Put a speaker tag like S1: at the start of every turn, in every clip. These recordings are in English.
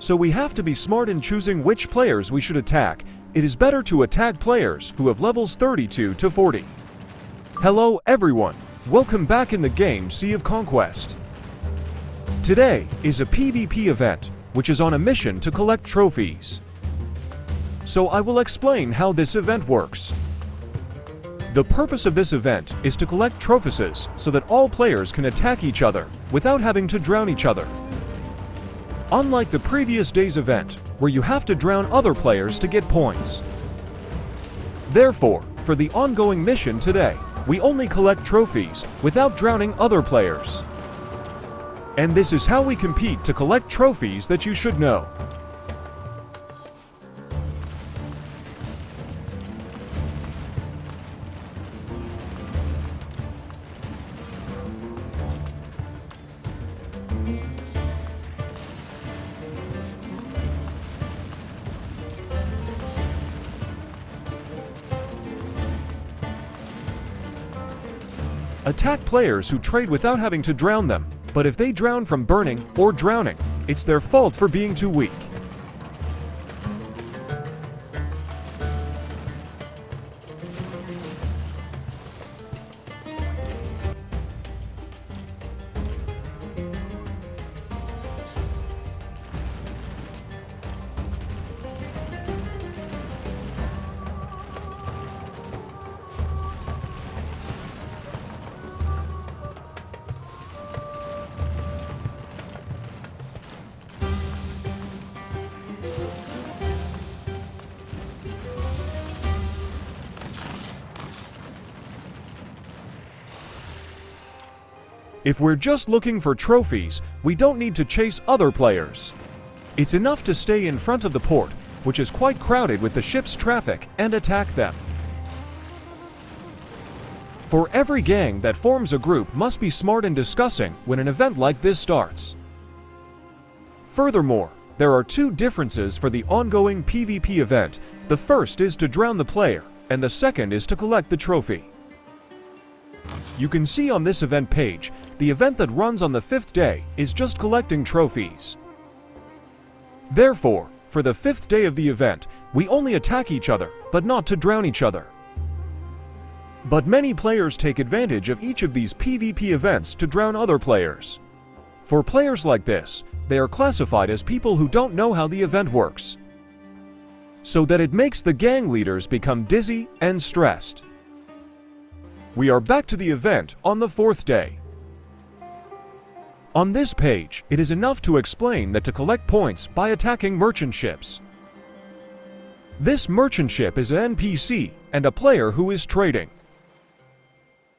S1: So we have to be smart in choosing which players we should attack. It is better to attack players who have levels 32 to 40. Hello everyone, welcome back in the game Sea of Conquest. Today is a PvP event, which is on a mission to collect trophies. So I will explain how this event works. The purpose of this event is to collect trophies so that all players can attack each other without having to drown each other. Unlike the previous day's event, where you have to drown other players to get points. Therefore, for the ongoing mission today, we only collect trophies without drowning other players. And this is how we compete to collect trophies that you should know. Attack players who trade without having to drown them, but if they drown from burning or drowning, it's their fault for being too weak. If we're just looking for trophies, we don't need to chase other players. It's enough to stay in front of the port, which is quite crowded with the ship's traffic, and attack them. For every gang that forms a group must be smart in discussing when an event like this starts. Furthermore, there are two differences for the ongoing PvP event. The first is to drown the player, and the second is to collect the trophy. You can see on this event page, the event that runs on the 5th day is just collecting trophies. Therefore, for the 5th day of the event, we only attack each other, but not to drown each other. But many players take advantage of each of these PvP events to drown other players. For players like this, they are classified as people who don't know how the event works, so that it makes the gang leaders become dizzy and stressed. We are back to the event on the 4th day. On this page, it is enough to explain that to collect points by attacking merchant ships. This merchant ship is an NPC and a player who is trading.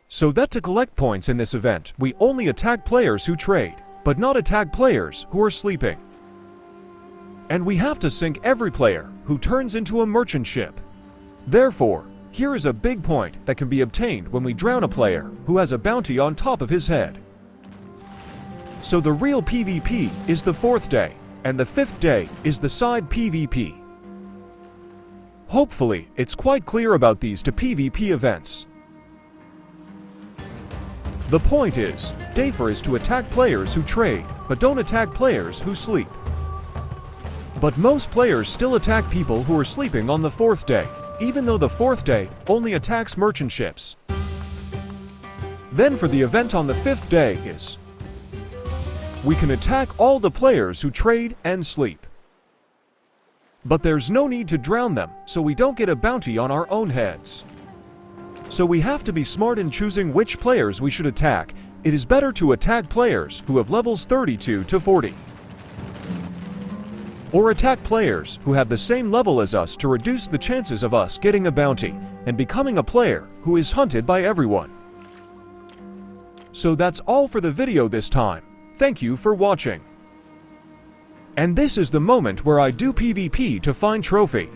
S1: So that to collect points in this event, we only attack players who trade, but not attack players who are sleeping. And we have to sink every player who turns into a merchant ship. Therefore, here is a big point that can be obtained when we drown a player who has a bounty on top of his head. So the real PvP is the 4th day, and the 5th day is the side PvP. Hopefully, it's quite clear about these two PvP events. The point is, day 4 is to attack players who trade, but don't attack players who sleep. But most players still attack people who are sleeping on the 4th day, even though the 4th day only attacks merchant ships. Then for the event on the 5th day is, we can attack all the players who trade and sleep. But there's no need to drown them, so we don't get a bounty on our own heads. So we have to be smart in choosing which players we should attack. It is better to attack players who have levels 32 to 40. Or attack players who have the same level as us to reduce the chances of us getting a bounty and becoming a player who is hunted by everyone. So that's all for the video this time. Thank you for watching. And this is the moment where I do PvP to find trophy.